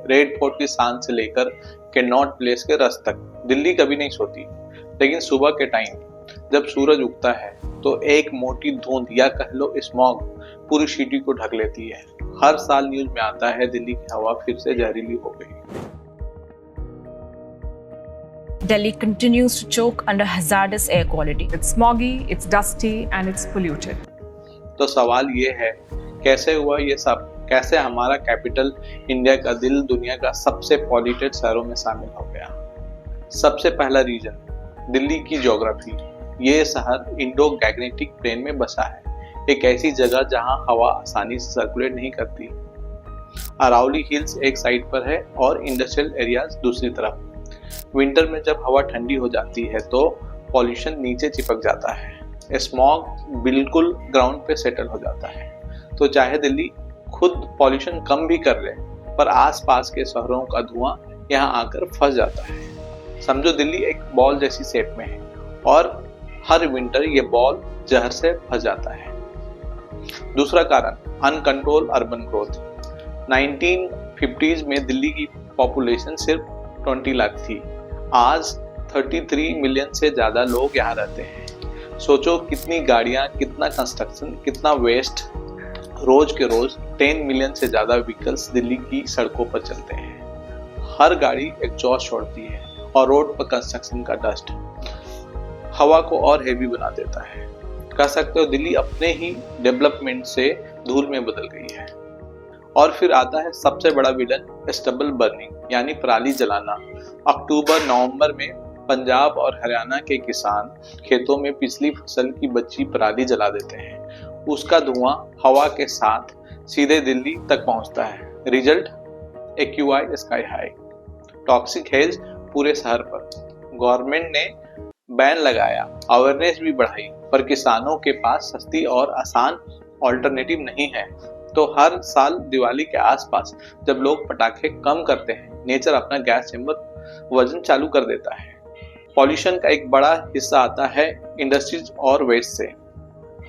Red fort की शान से लेकर कैनॉट प्लेस के रस तक दिल्ली कभी नहीं सोती। लेकिन सुबह के टाइम जब सूरज उगता है तो एक मोटी धुंध या कह लो स्मॉग पूरी सिटी को ढक लेती है। हर साल न्यूज में आता है दिल्ली की हवा फिर से जहरीली हो गई। Delhi continues to choke under hazardous air quality. It's smoggy, it's dusty and it's polluted. तो सवाल ये है, कैसे हुआ ये सब? कैसे हमारा कैपिटल इंडिया का दिल दुनिया का सबसे पॉल्यूटेड शहरों में शामिल हो गया? सबसे पहला रीजन दिल्ली की ज्योग्राफी। ये शहर इंडो गैंगेटिक प्लेन में बसा है, एक ऐसी जगह जहां हवा आसानी से सर्कुलेट नहीं करती। अरावली हिल्स एक साइड पर है और इंडस्ट्रियल एरियाज दूसरी तरफ। विंटर में जब हवा ठंडी हो जाती है तो पॉल्यूशन नीचे चिपक जाता है, स्मॉग बिल्कुल ग्राउंड पे सेटल हो जाता है। तो चाहे दिल्ली खुद पॉल्यूशन कम भी कर ले, पर आसपास के शहरों का धुआं यहाँ आकर फंस जाता है। समझो दिल्ली एक बॉल जैसी शेप में है और हर विंटर ये बॉल जहर से फंस जाता है। दूसरा कारण अनकंट्रोल अर्बन ग्रोथ। 1950s में दिल्ली की पॉपुलेशन सिर्फ 20 लाख थी, आज 33 मिलियन से ज्यादा लोग यहाँ रहते हैं। सोचो कितनी गाड़ियां, कितना कंस्ट्रक्शन, कितना वेस्ट। रोज के रोज 10 मिलियन से ज्यादा व्हीकल्स दिल्ली की सड़कों पर चलते हैं। हर गाड़ी एग्जॉस्ट छोड़ती है और रोड पर कंस्ट्रक्शन का डस्ट हवा को और हेवी बना देता है। कह सकते हो दिल्ली अपने ही डेवलपमेंट से धूल में बदल गई है। और फिर आता है सबसे बड़ा विलन, स्टबल बर्निंग यानी पराली जलाना। अक्टूबर नवंबर में पंजाब और हरियाणा के किसान खेतों में पिछली फसल की बची पराली जला देते हैं। उसका धुआं हवा के साथ सीधे दिल्ली तक पहुंचता है। Result AQI sky high, toxic hedge पूरे शहर पर। गवर्नमेंट ने बैन लगाया, अवेयरनेस भी बढ़ाई, पर किसानों के पास सस्ती और आसान ऑल्टरनेटिव नहीं है। तो हर साल दिवाली के आसपास जब लोग पटाखे कम करते हैं, नेचर अपना गैस चेंबर वजन चालू कर देता है। पॉल्यूशन का एक बड़ा हिस्सा आता है इंडस्ट्रीज और वेस्ट से।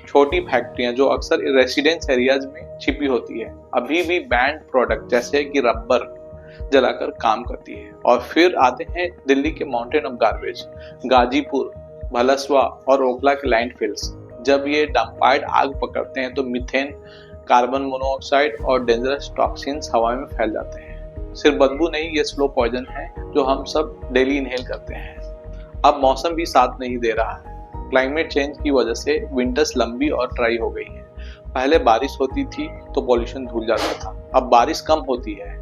छोटी फैक्ट्रियां जो अक्सर रेसिडेंस एरियाज में छिपी होती है, अभी भी बैंड प्रोडक्ट जैसे कि रबर जलाकर काम करती है। और फिर आते हैं दिल्ली के mountain of garbage, Ghazipur, Bhalswa और ओखला के लैंडफिल्स। जब ये डंपाइड आग पकड़ते हैं तो मीथेन, कार्बन मोनोऑक्साइड और डेंजरस टॉक्सिन्स हवा में फैल जाते हैं। सिर्फ बदबू नहीं, ये स्लो पॉइजन है जो हम सब डेली इनहेल करते हैं। अब मौसम भी साथ नहीं दे रहा है। क्लाइमेट चेंज की वजह से विंटर्स लंबी और ड्राई हो गई है। पहले बारिश होती थी तो पॉल्यूशन धुल जाता था, अब बारिश कम होती है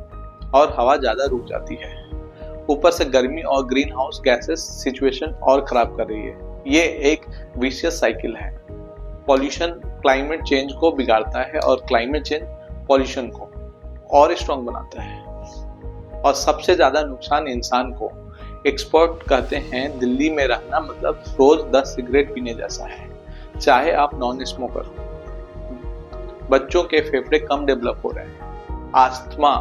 और हवा ज्यादा रुक जाती है। ऊपर से गर्मी और ग्रीन हाउस गैसेस सिचुएशन और खराब कर रही है। ये एक विशियस साइकिल है। पॉल्यूशन क्लाइमेट चेंज को बिगाड़ता है और क्लाइमेट चेंज पॉल्यूशन को और स्ट्रॉन्ग बनाता है, और सबसे ज्यादा नुकसान इंसान को। एक्सपर्ट कहते हैं दिल्ली में रहना मतलब रोज 10 सिगरेट पीने जैसा है, चाहे आप नॉन स्मोकर हो। बच्चों के फेफड़े कम डेवलप हो रहे हैं, आस्थमा,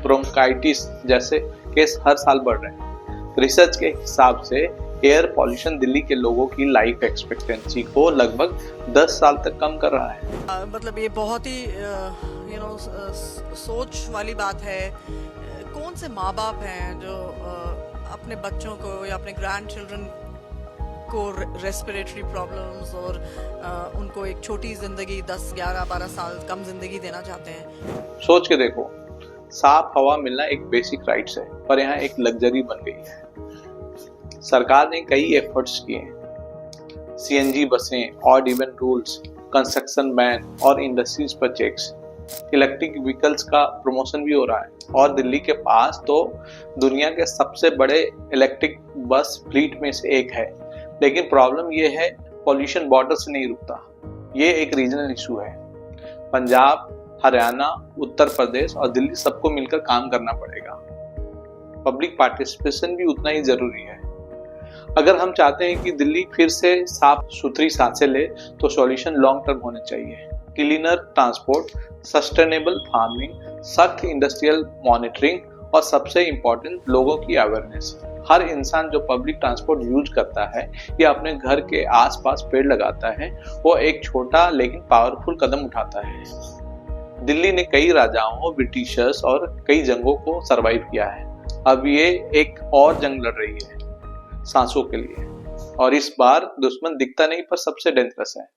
ब्रोंकाइटिस जैसे केस हर साल बढ़ रहे हैं। रिसर्च के हिसाब से एयर पॉल्यूशन दिल्ली के लोगों की लाइफ एक्सपेक्टेंसी को लगभग 10 साल तक कम कर रहा है। मतलब ये बहुत ही सोच वाली बात है। कौन से माँ बाप हैं जो अपने बच्चों को या अपने ग्रैंड चिल्ड्रन को रेस्पिरेटरी प्रॉब्लम्स और उनको एक छोटी जिंदगी 10, 11, 12 साल कम जिंदगी देना चाहते हैं? सोच के देखो, साफ हवा मिलना एक बेसिक राइट्स है, पर यहाँ एक लग्जरी बन गई है। सरकार ने कई एफर्ट्स किए, CNG बसें, odd even rules, construction ban और इंडस्ट्रीज पर चेक्स। इलेक्ट्रिक व्हीकल्स का प्रमोशन भी हो रहा है और दिल्ली के पास तो दुनिया के सबसे बड़े इलेक्ट्रिक बस फ्लीट में से एक है। लेकिन प्रॉब्लम ये है, पॉल्यूशन बॉर्डर से नहीं रुकता। ये एक रीजनल इशू है। पंजाब, हरियाणा, उत्तर प्रदेश और दिल्ली सबको मिलकर काम करना पड़ेगा। पब्लिक पार्टिसिपेशन भी उतना ही जरूरी है। अगर हम चाहते हैं कि दिल्ली फिर से साफ सुथरी सांसें ले तो सॉल्यूशन लॉन्ग टर्म होने चाहिए। क्लीनर ट्रांसपोर्ट, सस्टेनेबल फार्मिंग, सख्त इंडस्ट्रियल मॉनिटरिंग और सबसे इम्पोर्टेंट लोगों की अवेयरनेस। हर इंसान जो पब्लिक ट्रांसपोर्ट यूज करता है या अपने घर के आसपास पेड़ लगाता है, वो एक छोटा लेकिन पावरफुल कदम उठाता है। दिल्ली ने कई राजाओं, ब्रिटिशर्स और कई जंगों को सरवाइव किया है। अब ये एक और जंग लड़ रही है सांसों के लिए, और इस बार दुश्मन दिखता नहीं पर सबसे डेंजरस है।